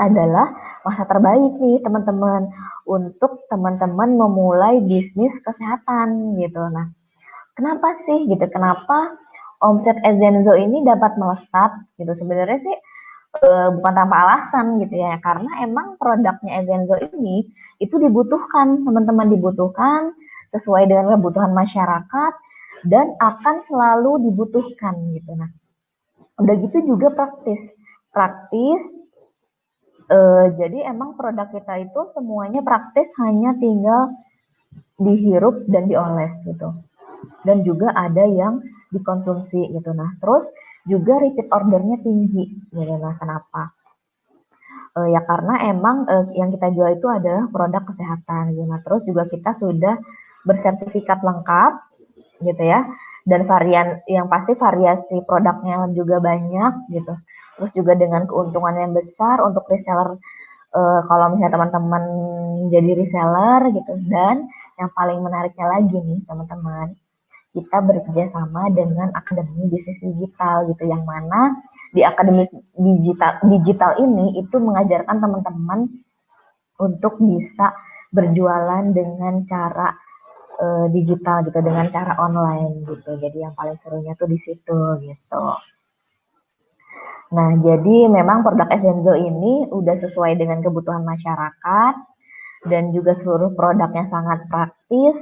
adalah masa terbaik nih teman-teman untuk teman-teman memulai bisnis kesehatan gitu. Nah, kenapa sih gitu? Kenapa omset Ezenzo ini dapat melesat gitu? Sebenarnya sih bukan tanpa alasan gitu ya, karena emang produknya Ezenzo ini itu dibutuhkan, teman-teman, dibutuhkan sesuai dengan kebutuhan masyarakat dan akan selalu dibutuhkan gitu. Nah, udah gitu juga praktis. Jadi emang produk kita itu semuanya praktis, hanya tinggal dihirup dan dioles gitu. Dan juga ada yang dikonsumsi gitu. Nah, terus juga repeat ordernya tinggi gitu. Nah, kenapa? Ya karena emang yang kita jual itu adalah produk kesehatan gitu. Nah, terus juga kita sudah bersertifikat lengkap gitu ya. Dan yang pasti variasi produknya juga banyak gitu. Terus juga dengan keuntungan yang besar untuk reseller, kalau misalnya teman-teman jadi reseller gitu. Dan yang paling menariknya lagi nih teman-teman, kita bekerja sama dengan Akademi Bisnis Digital gitu, yang mana di Akademi digital ini itu mengajarkan teman-teman untuk bisa berjualan dengan cara digital gitu, dengan cara online gitu. Jadi yang paling serunya tuh di situ gitu. Nah, jadi memang produk Ezenzo ini udah sesuai dengan kebutuhan masyarakat dan juga seluruh produknya sangat praktis.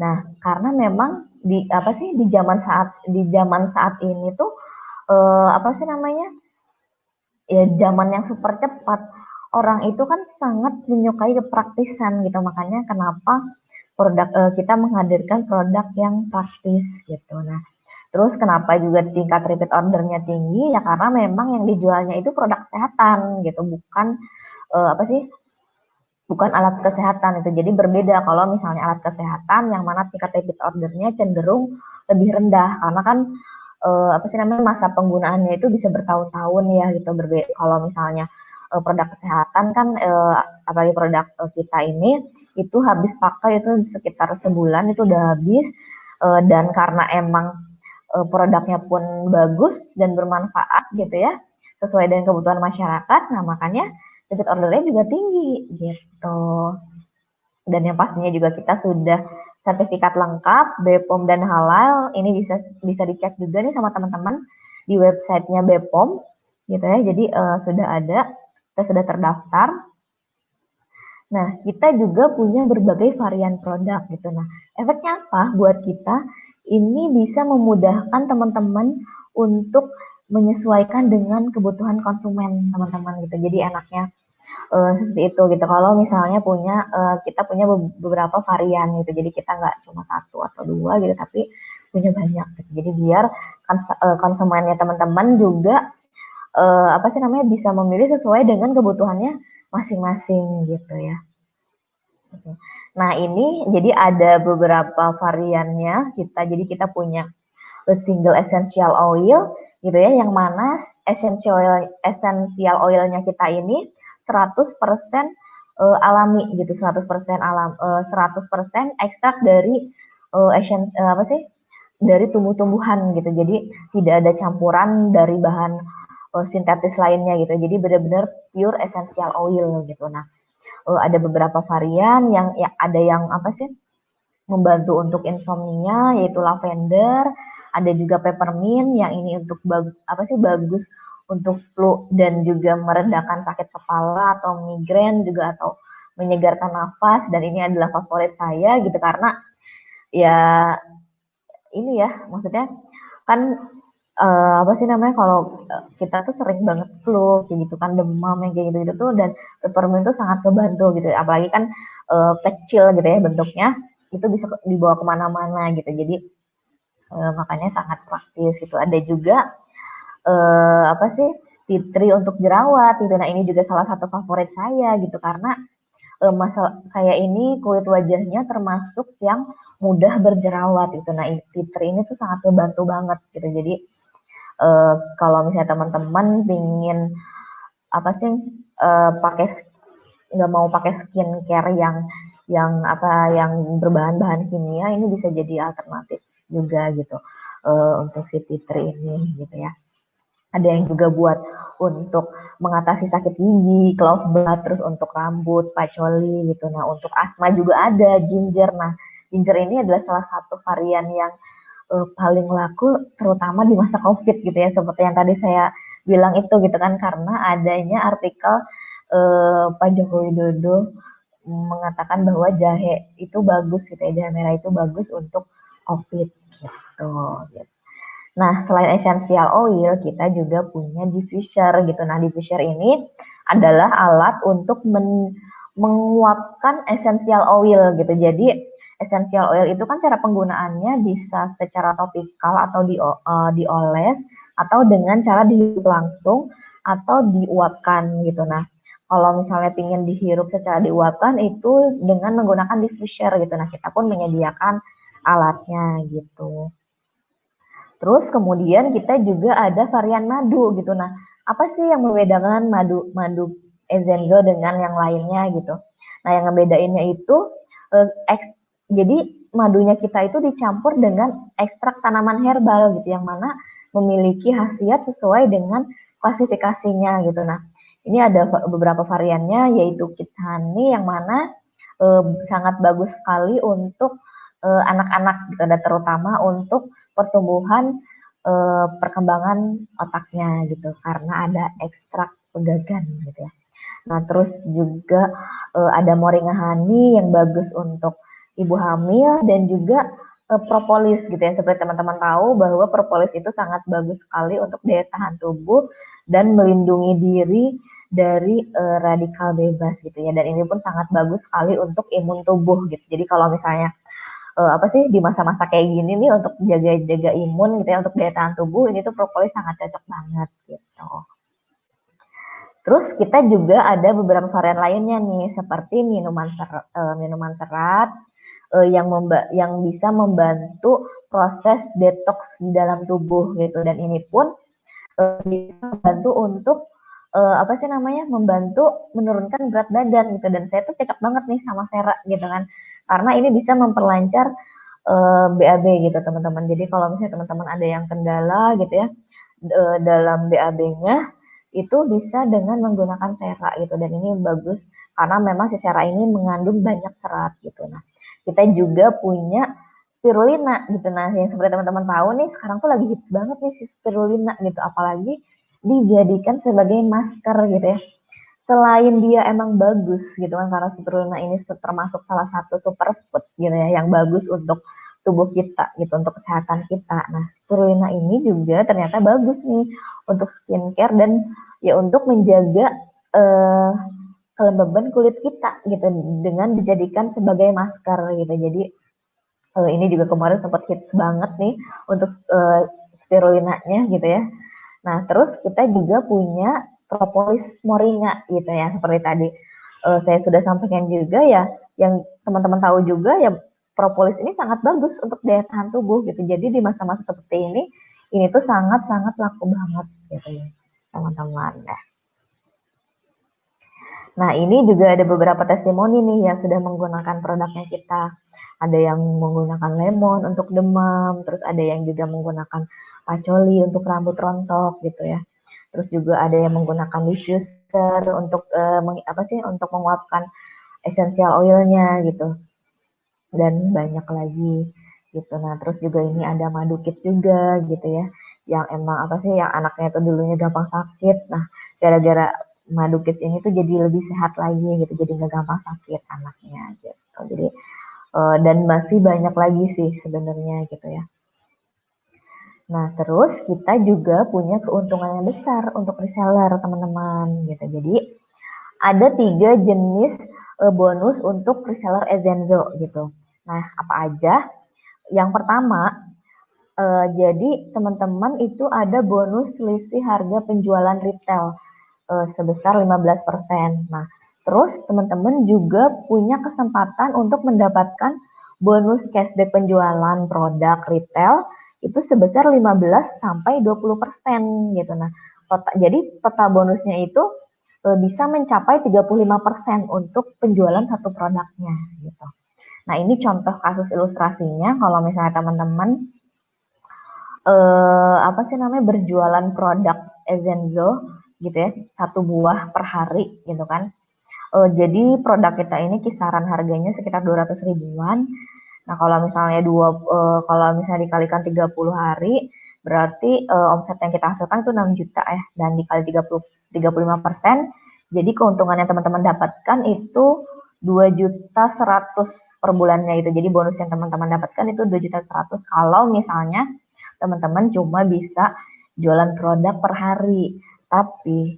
Nah, karena memang di zaman saat ini tuh apa sih namanya? Ya zaman yang super cepat. Orang itu kan sangat menyukai kepraktisan gitu. Makanya kenapa kita menghadirkan produk yang praktis gitu. Nah, terus kenapa juga tingkat repeat ordernya tinggi? Ya karena memang yang dijualnya itu produk kesehatan gitu, bukan apa sih? Bukan alat kesehatan itu. Jadi berbeda kalau misalnya alat kesehatan yang mana tingkat repeat ordernya cenderung lebih rendah karena kan apa sih namanya, masa penggunaannya itu bisa bertahun-tahun ya gitu. Berbeda kalau misalnya produk kesehatan kan apalagi produk kita ini itu habis pakai itu sekitar sebulan itu udah habis, dan karena emang produknya pun bagus dan bermanfaat gitu ya, sesuai dengan kebutuhan masyarakat. Nah, makanya repeat ordernya juga tinggi gitu. Dan yang pastinya juga kita sudah sertifikat lengkap BPOM dan halal. Ini bisa dicek juga nih sama teman-teman di websitenya BPOM gitu ya. Jadi sudah ada, kita sudah terdaftar. Nah, kita juga punya berbagai varian produk gitu. Nah, efeknya apa buat kita? Ini bisa memudahkan teman-teman untuk menyesuaikan dengan kebutuhan konsumen teman-teman gitu. Jadi enaknya seperti itu gitu. Kalau misalnya kita punya beberapa varian gitu. Jadi kita nggak cuma satu atau dua gitu, tapi punya banyak gitu. Jadi biar konsumennya teman-teman juga apa sih namanya, bisa memilih sesuai dengan kebutuhannya masing-masing gitu ya. Nah, ini jadi ada beberapa variannya kita. Jadi kita punya single essential oil gitu ya, yang mana essential oilnya kita ini 100% alami gitu, 100% ekstrak dari apa sih, dari tumbuh-tumbuhan gitu. Jadi tidak ada campuran dari bahan sintetis lainnya gitu. Jadi benar-benar pure essential oil gitu. Nah, ada beberapa varian yang ya, ada yang apa sih, membantu untuk insomnia yaitu lavender, ada juga peppermint yang ini untuk bagus untuk flu dan juga meredakan sakit kepala atau migrain juga, atau menyegarkan nafas. Dan ini adalah favorit saya gitu karena ya ini ya, maksudnya kan apa sih namanya, kalau kita tuh sering banget flu kayak gitu kan, demam yang kayak gitu tuh, dan peppermint tuh sangat membantu gitu, apalagi kan kecil gitu ya bentuknya, itu bisa dibawa kemana-mana gitu. Jadi makanya sangat praktis gitu. Ada juga apa sih, tea tree untuk jerawat gitu. Nah, ini juga salah satu favorit saya gitu karena saya ini kulit wajahnya termasuk yang mudah berjerawat gitu. Nah, tea tree ini tuh sangat membantu banget gitu. Jadi kalau misalnya teman-teman ingin apa sih, pakai nggak mau pakai skincare yang berbahan-bahan kimia, ini bisa jadi alternatif juga gitu untuk si tea tree ini gitu ya. Ada yang juga buat untuk mengatasi sakit gigi, clove bud, terus untuk rambut, pacoli gitu. Nah, untuk asma juga ada ginger. Nah, ginger ini adalah salah satu varian yang paling laku terutama di masa COVID gitu ya, seperti yang tadi saya bilang itu gitu kan, karena adanya artikel Pak Joko Widodo mengatakan bahwa jahe itu bagus gitu ya, jahe merah itu bagus untuk COVID gitu. Nah, selain essential oil, kita juga punya diffuser gitu. Nah, diffuser ini adalah alat untuk menguapkan essential oil gitu. Jadi, essential oil itu kan cara penggunaannya bisa secara topikal atau dioles, atau dengan cara dihirup langsung atau diuapkan gitu. Nah, kalau misalnya ingin dihirup secara diuapkan itu dengan menggunakan diffuser gitu. Nah, kita pun menyediakan alatnya gitu. Terus kemudian kita juga ada varian madu gitu. Nah, apa sih yang membedakan madu madu Ezenzo dengan yang lainnya gitu? Nah, yang ngebedainnya itu jadi madunya kita itu dicampur dengan ekstrak tanaman herbal gitu, yang mana memiliki khasiat sesuai dengan klasifikasinya gitu. Nah, ini ada beberapa variannya, yaitu Kids Honey yang mana sangat bagus sekali untuk anak-anak gitu, dan terutama untuk pertumbuhan perkembangan otaknya gitu, karena ada ekstrak pegagan gitu ya. Nah, terus juga ada moringa honey yang bagus untuk ibu hamil, dan juga propolis gitu ya. Seperti teman-teman tahu bahwa propolis itu sangat bagus sekali untuk daya tahan tubuh dan melindungi diri dari radikal bebas gitu ya. Dan ini pun sangat bagus sekali untuk imun tubuh gitu. Jadi kalau misalnya apa sih di masa-masa kayak gini nih untuk jaga-jaga imun gitu ya, untuk daya tahan tubuh, ini tuh propolis sangat cocok banget gitu. Terus kita juga ada beberapa varian lainnya nih, seperti minuman serat yang bisa membantu proses detox di dalam tubuh gitu, dan ini pun bisa membantu untuk apa sih namanya, membantu menurunkan berat badan gitu, dan saya tuh cocok banget nih sama Vera gitu kan, karena ini bisa memperlancar BAB gitu teman-teman. Jadi kalau misalnya teman-teman ada yang kendala gitu ya dalam BAB-nya, itu bisa dengan menggunakan sera gitu, dan ini bagus karena memang si sera ini mengandung banyak serat gitu. Nah, kita juga punya spirulina gitu. Nah, yang seperti teman-teman tahu nih, sekarang tuh lagi hits banget nih si spirulina gitu, apalagi dijadikan sebagai masker gitu ya. Selain dia emang bagus gitu kan, karena spirulina ini termasuk salah satu superfood gitu ya, yang bagus untuk tubuh kita gitu, untuk kesehatan kita. Nah, spirulina ini juga ternyata bagus nih untuk skincare dan ya untuk menjaga eh, kelembaban kulit kita gitu, dengan dijadikan sebagai masker gitu. Jadi ini juga kemarin sempat hits banget nih untuk spirulinanya gitu ya. Nah, terus kita juga punya propolis moringa gitu ya, seperti tadi saya sudah sampaikan juga ya, yang teman-teman tahu juga ya, propolis ini sangat bagus untuk daya tahan tubuh gitu. Jadi di masa-masa seperti ini tuh sangat-sangat laku banget gitu ya, teman-teman. Nah, ini juga ada beberapa testimoni nih yang sudah menggunakan produknya kita. Ada yang menggunakan lemon untuk demam, terus ada yang juga menggunakan pacoli untuk rambut rontok gitu ya. Terus juga ada yang menggunakan diffuser untuk untuk menguapkan essential oilnya gitu. Dan banyak lagi gitu. Nah, terus juga ini ada madu kit juga gitu ya. Yang emang yang anaknya itu dulunya gampang sakit. Nah, gara-gara madu kit ini tuh jadi lebih sehat lagi gitu. Jadi nggak gampang sakit anaknya gitu. Jadi dan masih banyak lagi sih sebenarnya gitu ya. Nah, terus kita juga punya keuntungan yang besar untuk reseller, teman-teman, gitu. Jadi, ada 3 jenis bonus untuk reseller Ezenzo, gitu. Nah, apa aja? Yang pertama, jadi teman-teman itu ada bonus selisih harga penjualan retail sebesar 15%. Nah, terus teman-teman juga punya kesempatan untuk mendapatkan bonus cashback penjualan produk retail itu sebesar 15 sampai 20% gitu. Nah, jadi total bonusnya itu bisa mencapai 35% untuk penjualan satu produknya gitu. Nah, ini contoh kasus ilustrasinya kalau misalnya teman-teman berjualan produk Ezenzo gitu ya, 1 buah per hari gitu kan. Jadi produk kita ini kisaran harganya sekitar 200 ribuan. Nah, kalau misalnya dikalikan 30 hari, berarti omset yang kita hasilkan itu 6 juta ya, dan dikali 35%, jadi keuntungan yang teman-teman dapatkan itu 2.100.000 per bulannya itu. Jadi bonus yang teman-teman dapatkan itu 2.100.000 kalau misalnya teman-teman cuma bisa jualan produk per hari. Tapi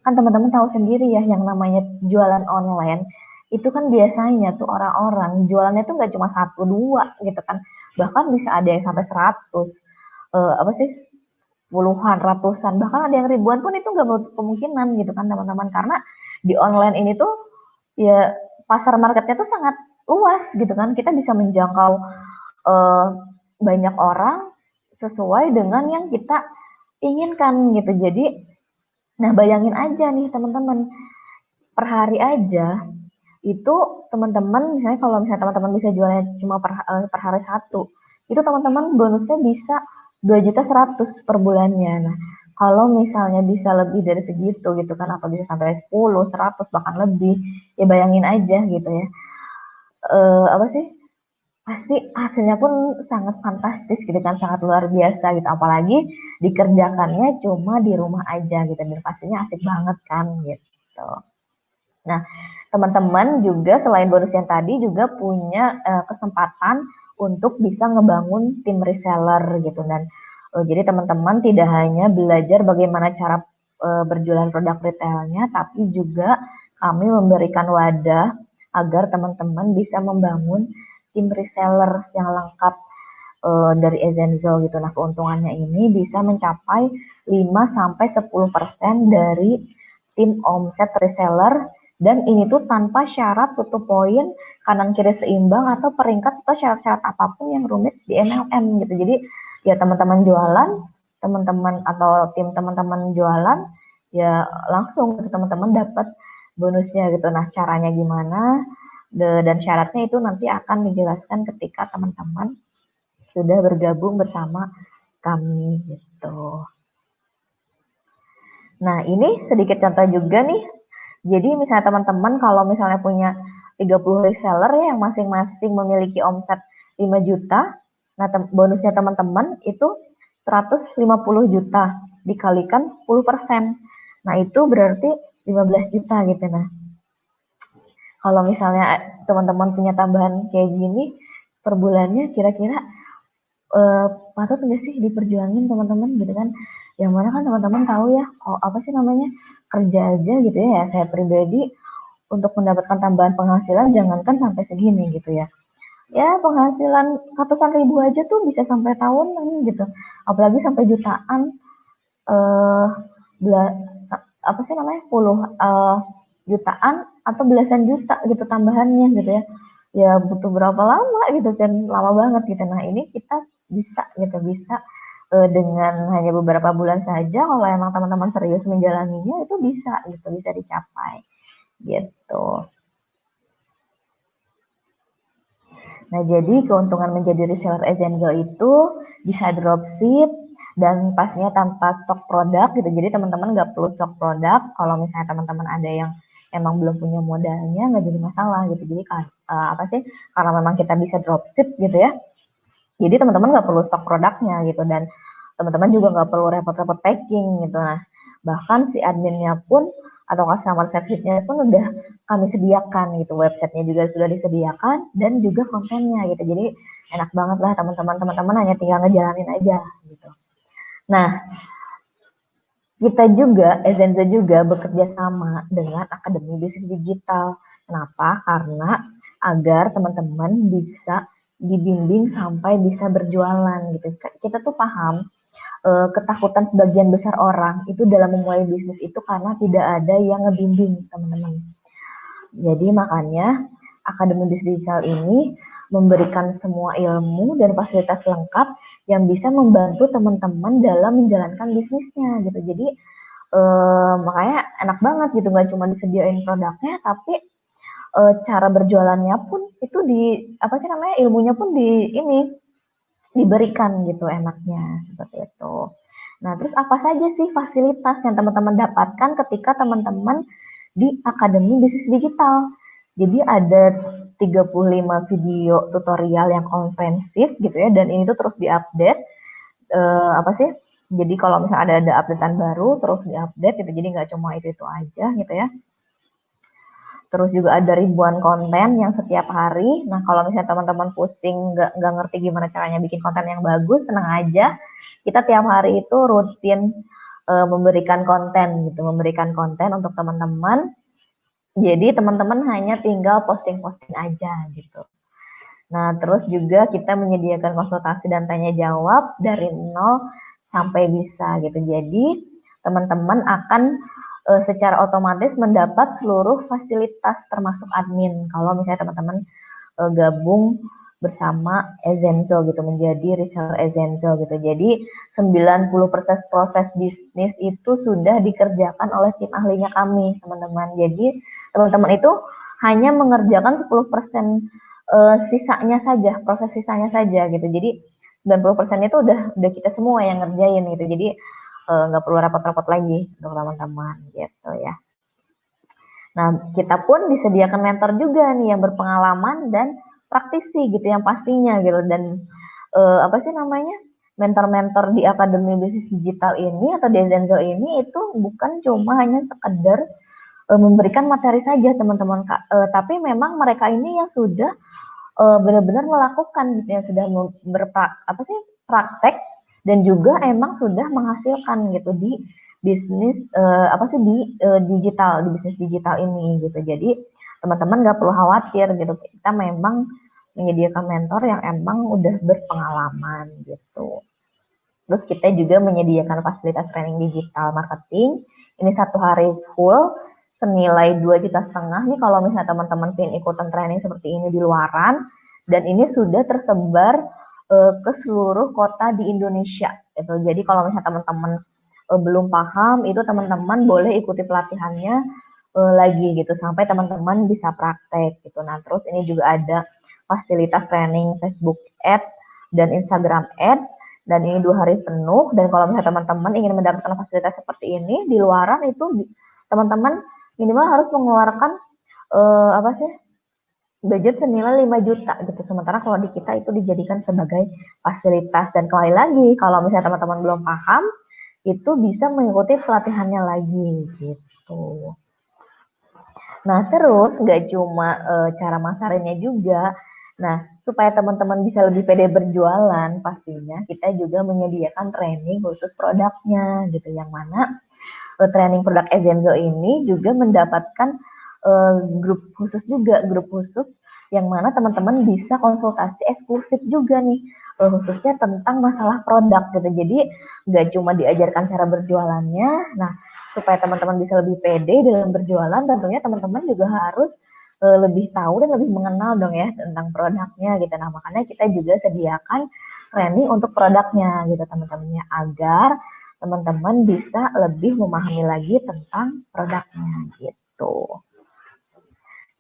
kan teman-teman tahu sendiri ya, yang namanya jualan online itu kan biasanya tuh orang-orang jualannya tuh nggak cuma 1 2 gitu kan, bahkan bisa ada yang sampai 100, apa sih, puluhan, ratusan, bahkan ada yang ribuan pun itu nggak menutup kemungkinan gitu kan teman-teman, karena di online ini tuh ya pasar marketnya tuh sangat luas gitu kan, kita bisa menjangkau uh, banyak orang sesuai dengan yang kita inginkan gitu. Jadi, nah bayangin aja nih teman-teman, per hari aja itu teman-teman, misalnya kalau misalnya teman-teman bisa jualnya cuma per hari 1, itu teman-teman bonusnya bisa 2.100.000 per bulannya. Nah, kalau misalnya bisa lebih dari segitu gitu kan, atau bisa sampai 10, 100 bahkan lebih, ya bayangin aja gitu ya. Apa sih? Pasti hasilnya pun sangat fantastis gitu kan, sangat luar biasa gitu. Apalagi dikerjakannya cuma di rumah aja gitu, dan pastinya asik banget kan gitu. Nah, teman-teman juga selain bonus yang tadi juga punya kesempatan untuk bisa ngebangun tim reseller gitu, dan jadi teman-teman tidak hanya belajar bagaimana cara berjualan produk retailnya, tapi juga kami memberikan wadah agar teman-teman bisa membangun tim reseller yang lengkap dari Ezenzo gitu. Nah, keuntungannya ini bisa mencapai 5-10% dari tim omset reseller, dan ini tuh tanpa syarat tutup poin, kanan kiri seimbang, atau peringkat, atau syarat-syarat apapun yang rumit di MLM gitu. Jadi ya teman-teman jualan, teman-teman atau tim teman-teman jualan, ya langsung teman-teman dapat bonusnya gitu. Nah, caranya gimana dan syaratnya itu nanti akan dijelaskan ketika teman-teman sudah bergabung bersama kami gitu. Nah, ini sedikit contoh juga nih. Jadi misalnya teman-teman kalau misalnya punya 30 reseller ya, yang masing-masing memiliki omset 5 juta, nah bonusnya teman-teman itu 150 juta dikalikan 10%. Nah, itu berarti 15 juta gitu. Nah, kalau misalnya teman-teman punya tambahan kayak gini per bulannya, kira-kira patut nggak sih diperjuangin teman-teman gitu kan? Yang mana kan teman-teman tahu ya, oh apa sih namanya, kerja aja gitu ya, saya pribadi untuk mendapatkan tambahan penghasilan jangankan sampai segini gitu ya. Ya penghasilan ratusan ribu aja tuh bisa sampai tahunan gitu. Apalagi sampai jutaan, eh apa sih namanya, jutaan atau belasan juta gitu tambahannya gitu ya. Ya butuh berapa lama gitu kan, lama banget gitu. Nah, ini kita bisa dengan hanya beberapa bulan saja, kalau emang teman-teman serius menjalaninya, itu bisa dicapai gitu. Nah, jadi keuntungan menjadi reseller Ezenzo itu bisa dropship dan pastinya tanpa stok produk gitu. Jadi teman-teman nggak perlu stok produk. Kalau misalnya teman-teman ada yang emang belum punya modalnya, nggak jadi masalah gitu. Jadi apa sih? Karena memang kita bisa dropship gitu ya. Jadi teman-teman nggak perlu stok produknya gitu, dan teman-teman juga nggak perlu repot-repot packing gitu. Nah, bahkan si adminnya pun atau customer service-nya pun udah kami sediakan gitu, websitenya juga sudah disediakan dan juga kontennya gitu. Jadi enak banget lah teman-teman hanya tinggal ngejalanin aja gitu. Nah, kita juga, Ezenzo juga bekerja sama dengan Akademi Bisnis Digital. Kenapa? Karena agar teman-teman bisa dibimbing sampai bisa berjualan gitu. Kita tuh paham ketakutan sebagian besar orang itu dalam memulai bisnis itu karena tidak ada yang ngebimbing teman-teman. Jadi makanya Akademi Bisnis Digital ini memberikan semua ilmu dan fasilitas lengkap yang bisa membantu teman-teman dalam menjalankan bisnisnya gitu. Jadi makanya enak banget gitu, nggak cuma disediain produknya, tapi cara berjualannya pun itu apa sih namanya, ilmunya pun diberikan gitu enaknya seperti itu. Nah, terus apa saja sih fasilitas yang teman-teman dapatkan ketika teman-teman di Akademi Bisnis Digital? Jadi ada 35 video tutorial yang komprehensif gitu ya, dan ini tuh terus diupdate. Apa sih? Jadi kalau misalnya ada updatean baru, terus diupdate gitu. Jadi nggak cuma itu aja gitu ya. Terus juga ada ribuan konten yang setiap hari. Nah, kalau misalnya teman-teman pusing, nggak ngerti gimana caranya bikin konten yang bagus, tenang aja. Kita tiap hari itu rutin memberikan konten gitu, memberikan konten untuk teman-teman. Jadi teman-teman hanya tinggal posting-posting aja gitu. Nah, terus juga kita menyediakan konsultasi dan tanya jawab dari nol sampai bisa gitu. Jadi teman-teman akan secara otomatis mendapat seluruh fasilitas termasuk admin. Kalau misalnya teman-teman gabung bersama Ezenzo gitu, menjadi reseller Ezenzo gitu. Jadi 90% proses bisnis itu sudah dikerjakan oleh tim ahlinya kami, teman-teman. Jadi teman-teman itu hanya mengerjakan 10% sisanya saja, proses sisanya saja gitu. Jadi 90% itu udah kita semua yang ngerjain gitu. Jadi nggak perlu repot-repot lagi untuk teman-teman gitu ya. Nah, kita pun disediakan mentor juga nih yang berpengalaman dan praktisi gitu yang pastinya gitu. Dan apa sih namanya, mentor-mentor di Akademi Bisnis Digital ini atau di Zenzo ini itu bukan cuma hanya sekedar memberikan materi saja teman-teman, tapi memang mereka ini yang sudah benar-benar melakukan gitu ya, sudah praktek dan juga emang sudah menghasilkan gitu di bisnis digital, di bisnis digital ini gitu. Jadi teman-teman nggak perlu khawatir gitu, kita memang menyediakan mentor yang emang udah berpengalaman gitu. Terus kita juga menyediakan fasilitas training digital marketing. Ini 1 hari full senilai 2,5 juta nih kalau misalnya teman-teman ingin ikutan training seperti ini di luaran. Dan ini sudah tersebar ke seluruh kota di Indonesia. Gitu. Jadi kalau misalnya teman-teman belum paham, itu teman-teman boleh ikuti pelatihannya lagi gitu sampai teman-teman bisa praktek gitu. Nah, terus ini juga ada fasilitas training Facebook Ads dan Instagram Ads, dan ini 2 hari penuh. Dan kalau misalnya teman-teman ingin mendapatkan fasilitas seperti ini di luaran, itu teman-teman minimal harus mengeluarkan apa sih, budget senilai 5 juta gitu. Sementara kalau di kita itu dijadikan sebagai fasilitas. Dan kembali lagi, kalau misalnya teman-teman belum paham, itu bisa mengikuti pelatihannya lagi gitu. Nah, terus nggak cuma cara masarinnya juga. Nah, supaya teman-teman bisa lebih pede berjualan, pastinya kita juga menyediakan training khusus produknya gitu. Yang mana training produk Ezenzo ini juga mendapatkan grup khusus juga, grup khusus yang mana teman-teman bisa konsultasi eksklusif juga nih, khususnya tentang masalah produk gitu. Jadi nggak cuma diajarkan cara berjualannya. Nah, supaya teman-teman bisa lebih pede dalam berjualan, tentunya teman-teman juga harus lebih tahu dan lebih mengenal dong ya tentang produknya gitu. Nah, makanya kita juga sediakan training untuk produknya gitu teman-temannya, agar teman-teman bisa lebih memahami lagi tentang produknya gitu.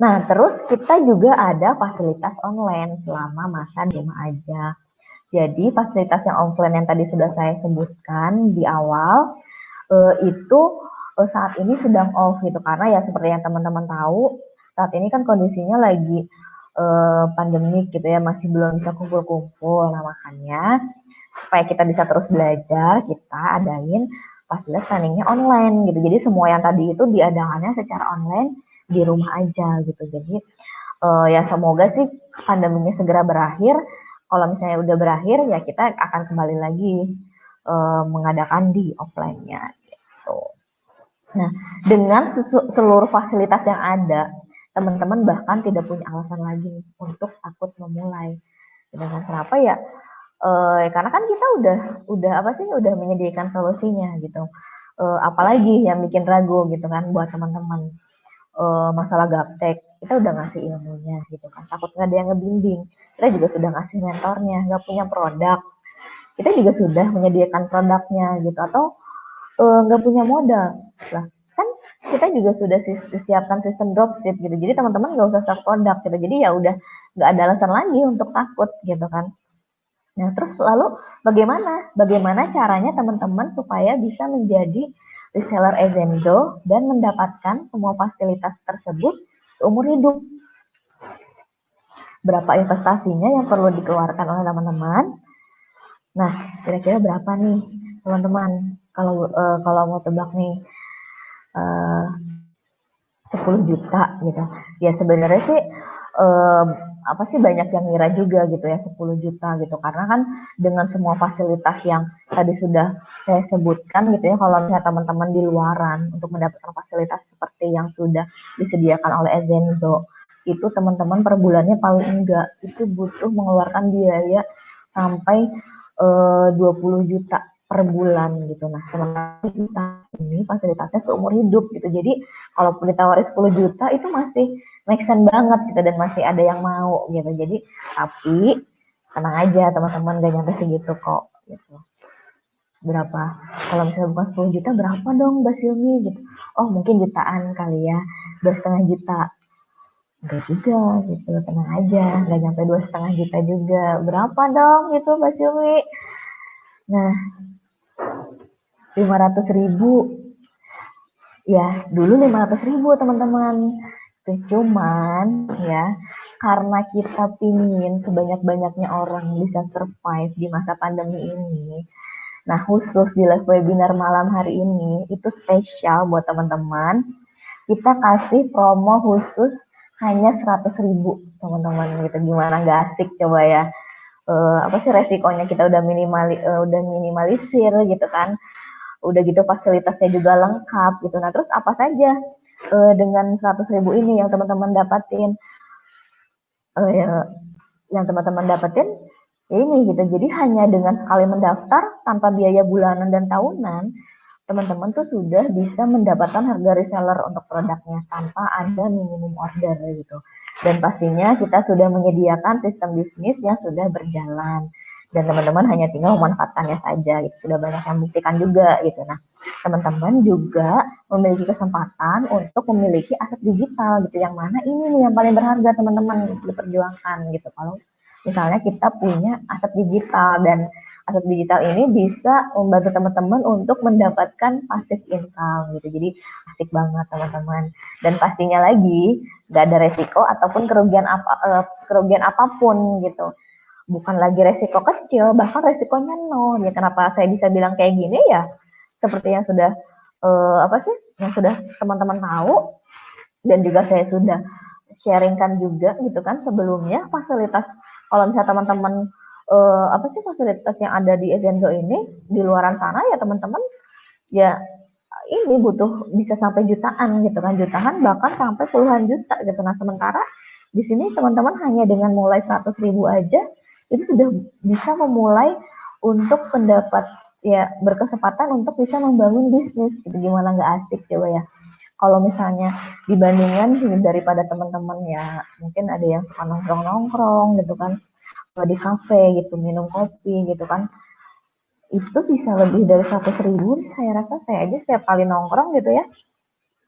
Nah, terus kita juga ada fasilitas online selama masa di rumah aja. Jadi fasilitas yang offline yang tadi sudah saya sebutkan di awal, itu saat ini sedang off gitu, karena ya seperti yang teman-teman tahu, saat ini kan kondisinya lagi pandemik gitu ya, masih belum bisa kumpul-kumpul. Nah, makanya supaya kita bisa terus belajar, kita adain fasilitas trainingnya online gitu. Jadi semua yang tadi itu diadakannya secara online di rumah aja gitu. Jadi ya semoga sih pandeminya segera berakhir. Kalau misalnya udah berakhir, ya kita akan kembali lagi mengadakan di offline-nya gitu. Nah, dengan seluruh fasilitas yang ada, teman-teman bahkan tidak punya alasan lagi untuk takut memulai. Dengan kenapa ya? Karena kan kita udah apa sih, udah menyediakan solusinya gitu. Apalagi yang bikin ragu gitu kan buat teman-teman. Masalah gaptek, kita udah ngasih ilmunya gitu kan. Takut nggak ada yang ngebimbing. Kita juga sudah ngasih mentornya, nggak punya produk. Kita juga sudah menyediakan produknya gitu, atau nggak punya modal. Lah, kan kita juga sudah siapkan sistem dropship gitu. Jadi teman-teman nggak usah start produk gitu. Jadi ya udah nggak ada alasan lagi untuk takut gitu kan. Nah, terus lalu bagaimana caranya teman-teman supaya bisa menjadi reseller Ezenzo dan mendapatkan semua fasilitas tersebut seumur hidup? Berapa investasinya yang perlu dikeluarkan oleh teman-teman? Nah, kira-kira berapa nih, teman-teman? Kalau mau tebak nih, 10 juta gitu. Ya sebenarnya sih apa sih banyak yang ngira juga gitu ya 10 juta gitu, karena kan dengan semua fasilitas yang tadi sudah saya sebutkan gitu ya, kalau misalnya teman-teman di luaran untuk mendapatkan fasilitas seperti yang sudah disediakan oleh Ezenzo, itu teman-teman per bulannya paling enggak itu butuh mengeluarkan biaya sampai 20 juta per bulan gitu. Nah, sementara kita ini fasilitasnya seumur hidup gitu. Jadi, kalaupun ditawarin 10 juta itu masih make sense banget gitu dan masih ada yang mau gitu. Jadi, tapi tenang aja teman-teman, gak nyampe segitu kok gitu. Berapa? Kalau misalnya bukan 10 juta berapa dong Mbak Silmi gitu. Oh, mungkin jutaan kali ya. 2,5 juta. Enggak juga gitu, tenang aja. Gak nyampe 2,5 juta juga. Berapa dong gitu Mbak Silmi? Nah, 500.000. Ya, dulu 500.000 teman-teman. Cuman ya, karena kita pingin sebanyak-banyaknya orang bisa survive di masa pandemi ini. Nah, khusus di live webinar malam hari ini, itu spesial buat teman-teman. Kita kasih promo khusus hanya 100.000 teman-teman gitu. Gimana nggak asik coba ya? Apa sih resikonya kita udah minimalisir gitu kan? Udah gitu fasilitasnya juga lengkap gitu. Nah, terus apa saja dengan 100.000 ini yang teman-teman dapatin? Ya, yang teman-teman dapetin ya ini gitu. Jadi hanya dengan sekali mendaftar tanpa biaya bulanan dan tahunan, teman-teman tuh sudah bisa mendapatkan harga reseller untuk produknya tanpa ada minimum order gitu. Dan pastinya kita sudah menyediakan sistem bisnis yang sudah berjalan. Dan teman-teman hanya tinggal memanfaatkannya saja gitu. Sudah banyak yang buktikan juga gitu. Nah, teman-teman juga memiliki kesempatan untuk memiliki aset digital gitu. Yang mana ini nih yang paling berharga teman-teman diperjuangkan gitu. Kalau misalnya kita punya aset digital dan aset digital ini bisa membantu teman-teman untuk mendapatkan passive income gitu. Jadi asik banget teman-teman. Dan pastinya lagi nggak ada resiko ataupun kerugian apapun gitu. Bukan lagi resiko kecil, bahkan resikonya nol. Ya kenapa saya bisa bilang kayak gini ya? Seperti yang sudah apa sih? Yang sudah teman-teman tahu dan juga saya sudah sharingkan juga gitu kan sebelumnya fasilitas kalau misalnya teman-teman apa sih fasilitas yang ada di Ezenzo ini di luaran sana ya teman-teman ya ini butuh bisa sampai jutaan gitu kan, jutaan bahkan sampai puluhan juta gitu. Nah, sementara di sini teman-teman hanya dengan mulai 100.000 aja itu sudah bisa memulai untuk pendapat ya berkesempatan untuk bisa membangun bisnis gitu. Gimana nggak asik coba ya. Kalau misalnya dibandingkan sih daripada teman-teman ya mungkin ada yang suka nongkrong-nongkrong gitu kan di kafe gitu minum kopi gitu kan itu bisa lebih dari 100.000. Saya rasa saya aja setiap kali nongkrong gitu ya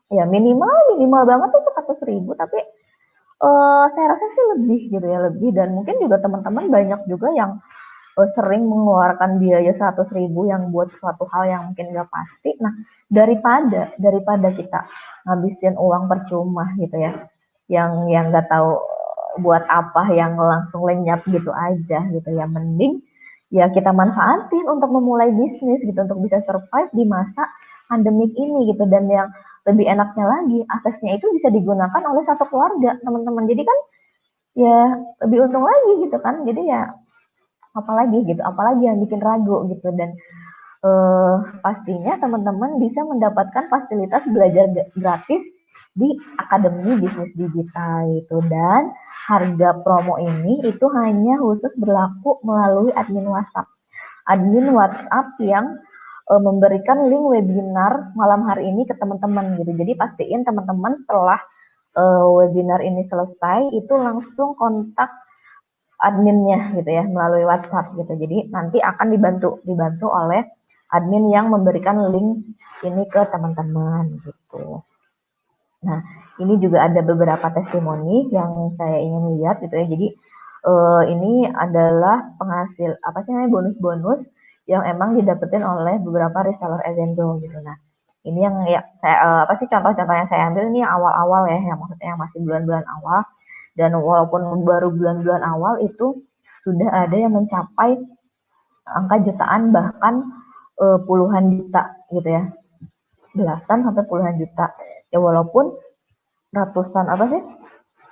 ya minimal minimal banget tuh 100.000, tapi saya rasa sih lebih gitu ya lebih. Dan mungkin juga teman-teman banyak juga yang sering mengeluarkan biaya 100.000 yang buat suatu hal yang mungkin nggak pasti. Nah, daripada kita ngabisin uang percuma gitu ya, yang nggak tahu buat apa, yang langsung lenyap gitu aja gitu ya, mending ya kita manfaatin untuk memulai bisnis gitu untuk bisa survive di masa pandemik ini gitu. Dan yang lebih enaknya lagi aksesnya itu bisa digunakan oleh satu keluarga teman-teman, jadi kan ya lebih untung lagi gitu kan. Jadi ya apalagi yang bikin ragu gitu. Dan pastinya teman-teman bisa mendapatkan fasilitas belajar gratis di Akademi Bisnis Digital itu. Dan harga promo ini itu hanya khusus berlaku melalui admin WhatsApp yang memberikan link webinar malam hari ini ke teman-teman gitu. Jadi pastiin teman-teman setelah webinar ini selesai itu langsung kontak adminnya gitu ya melalui WhatsApp gitu. Jadi nanti akan dibantu oleh admin yang memberikan link ini ke teman-teman gitu. Nah, ini juga ada beberapa testimoni yang saya ingin lihat gitu ya. Jadi ini adalah penghasil apa sih namanya bonus-bonus yang emang didapetin oleh beberapa reseller Exendo gitu. Nah, ini yang ya saya apa sih contoh-contoh yang saya ambil ini awal-awal ya, yang maksudnya yang masih bulan-bulan awal, dan walaupun baru bulan-bulan awal itu sudah ada yang mencapai angka jutaan bahkan puluhan juta gitu ya, belasan sampai puluhan juta ya, walaupun ratusan apa sih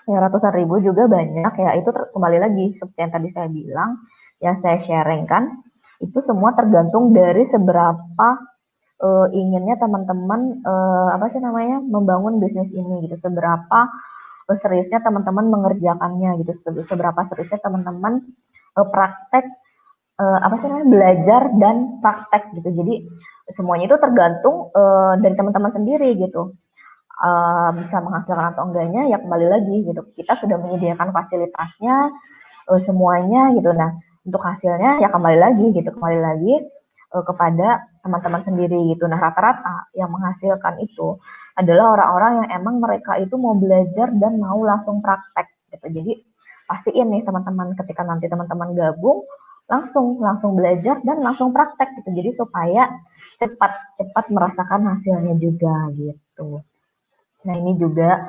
ya, ratusan ribu juga banyak ya. Itu kembali lagi seperti yang tadi saya bilang, yang saya sharing kan, itu semua tergantung dari seberapa inginnya teman-teman apa sih namanya membangun bisnis ini gitu, seberapa seriusnya teman-teman mengerjakannya gitu, seberapa seriusnya teman-teman praktek apa sih namanya belajar dan praktek gitu. Jadi semuanya itu tergantung dari teman-teman sendiri gitu. Bisa menghasilkan atau enggaknya ya kembali lagi gitu. Kita sudah menyediakan fasilitasnya semuanya gitu. Nah, untuk hasilnya ya kembali lagi kepada teman-teman sendiri gitu. Nah, rata-rata yang menghasilkan itu adalah orang-orang yang emang mereka itu mau belajar dan mau langsung praktek gitu. Jadi pastiin nih teman-teman ketika nanti teman-teman gabung langsung belajar dan langsung praktek gitu. Jadi supaya cepat merasakan hasilnya juga gitu. Nah, ini juga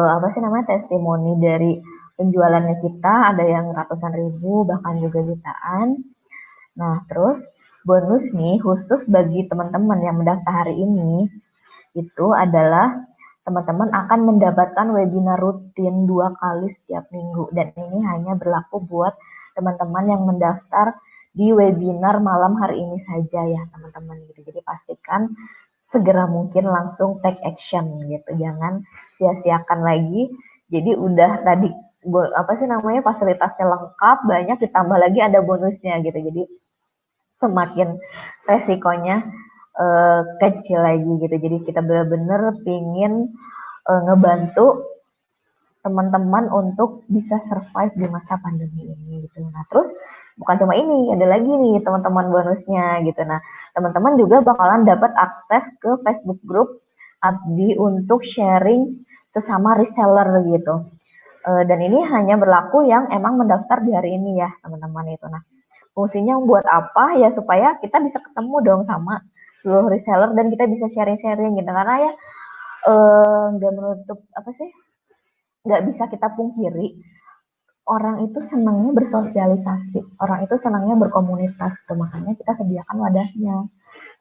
apa sih namanya testimoni dari penjualannya kita, ada yang ratusan ribu bahkan juga jutaan. Nah, terus bonus nih khusus bagi teman-teman yang mendaftar hari ini itu adalah teman-teman akan mendapatkan webinar rutin 2 kali setiap minggu, dan ini hanya berlaku buat teman-teman yang mendaftar di webinar malam hari ini saja ya teman-teman gitu. Jadi pastikan segera mungkin langsung take action gitu, jangan sia-siakan lagi. Jadi udah tadi apa sih namanya fasilitasnya lengkap banyak, ditambah lagi ada bonusnya gitu, jadi semakin resikonya kecil lagi gitu. Jadi kita benar-benar pingin ngebantu teman-teman untuk bisa survive di masa pandemi ini gitu. Nah, terus bukan cuma ini, ada lagi nih teman-teman bonusnya gitu. Nah, teman-teman juga bakalan dapat akses ke Facebook group Abdi untuk sharing sesama reseller gitu. Dan ini hanya berlaku yang emang mendaftar di hari ini ya, teman-teman itu. Nah, fungsinya buat apa ya, supaya kita bisa ketemu dong sama seluruh reseller dan kita bisa sharing-sharing gitu, karena ya nggak menutup apa sih, nggak bisa kita pungkiri orang itu senangnya bersosialisasi, orang itu senangnya berkomunitas gitu, makanya kita sediakan wadahnya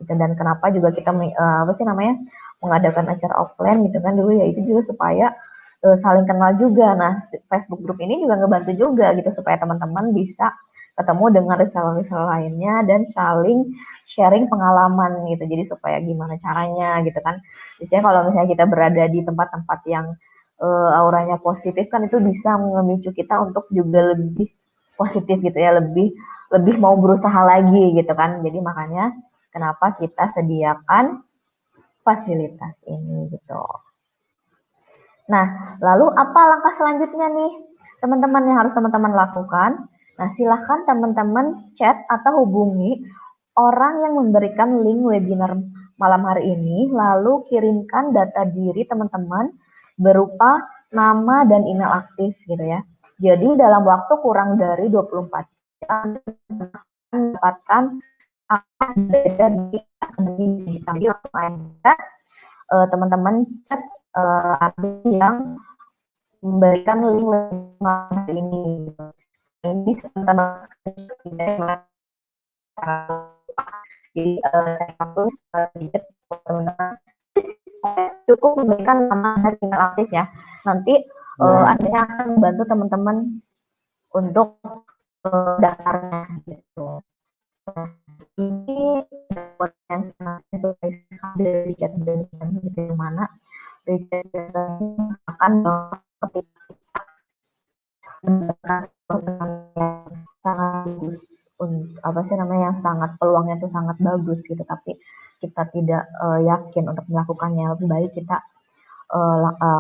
gitu. Dan kenapa juga kita apa sih namanya mengadakan acara offline gitu kan dulu ya, itu juga supaya saling kenal juga. Nah, Facebook group ini juga ngebantu juga gitu supaya teman-teman bisa ketemu dengan reseller-reseller lainnya dan saling sharing pengalaman gitu. Jadi supaya gimana caranya gitu kan. Biasanya kalau misalnya kita berada di tempat-tempat yang auranya positif kan, itu bisa memicu kita untuk juga lebih positif gitu ya, lebih mau berusaha lagi gitu kan. Jadi makanya kenapa kita sediakan fasilitas ini gitu. Nah, lalu apa langkah selanjutnya nih teman-teman yang harus teman-teman lakukan? Nah, silahkan teman-teman chat atau hubungi orang yang memberikan link webinar malam hari ini, lalu kirimkan data diri teman-teman berupa nama dan email aktif gitu ya. Jadi dalam waktu kurang dari 24 jam mendapatkan akses dari akademi digital. Jadi langsung aja teman-teman chat yang memberikan link webinar ini. Ini bisa teman-teman jadi saya hapus sedikit teman-teman, cukup memberikan nama dan email aktif ya. Nanti adanya akan membantu teman-teman untuk daftarnya gitu. Nah, ini buat yang sesuai dari chat dan gitu, yang mana Richard akan ketika mendapatkan yang sangat bagus, apa sih namanya, yang sangat peluangnya itu sangat bagus gitu, tapi kita tidak yakin untuk melakukannya, lebih baik kita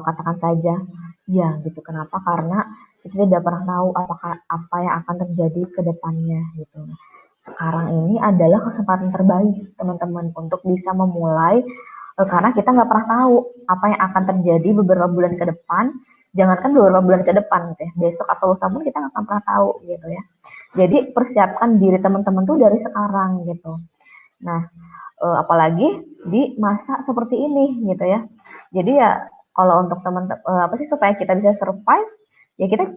katakan saja ya gitu. Kenapa? Karena kita tidak pernah tahu apakah apa yang akan terjadi ke depannya gitu. Sekarang ini adalah kesempatan terbaik teman-teman untuk bisa memulai, karena kita nggak pernah tahu apa yang akan terjadi beberapa bulan ke depan, jangankan beberapa bulan ke depan gitu ya, besok atau lusa pun kita nggak akan pernah tahu gitu ya. Jadi persiapkan diri teman-teman tuh dari sekarang gitu. Nah, apalagi di masa seperti ini gitu ya. Jadi ya kalau untuk apa sih supaya kita bisa survive, ya kita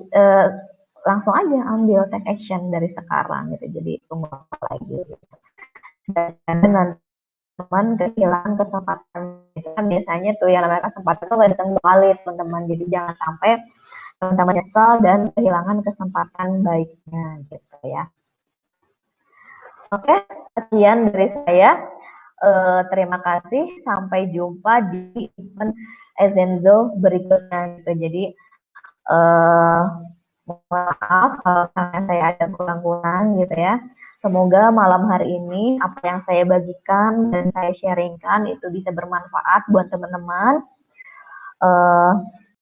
langsung aja ambil take action dari sekarang gitu. Jadi tunggu apa lagi gitu. Dan dengan teman kehilangan kesempatan itu kan biasanya tuh yang namanya kesempatan tuh gak datang dua kali teman-teman. Jadi jangan sampai teman-teman nyesel dan kehilangan kesempatan baiknya gitu ya. Oke, sekian dari saya. Terima kasih. Sampai jumpa di event Ezenzo berikutnya. Gitu. Jadi maaf kalau saya ada kurang-kurang gitu ya. Semoga malam hari ini apa yang saya bagikan dan saya sharingkan itu bisa bermanfaat buat teman-teman.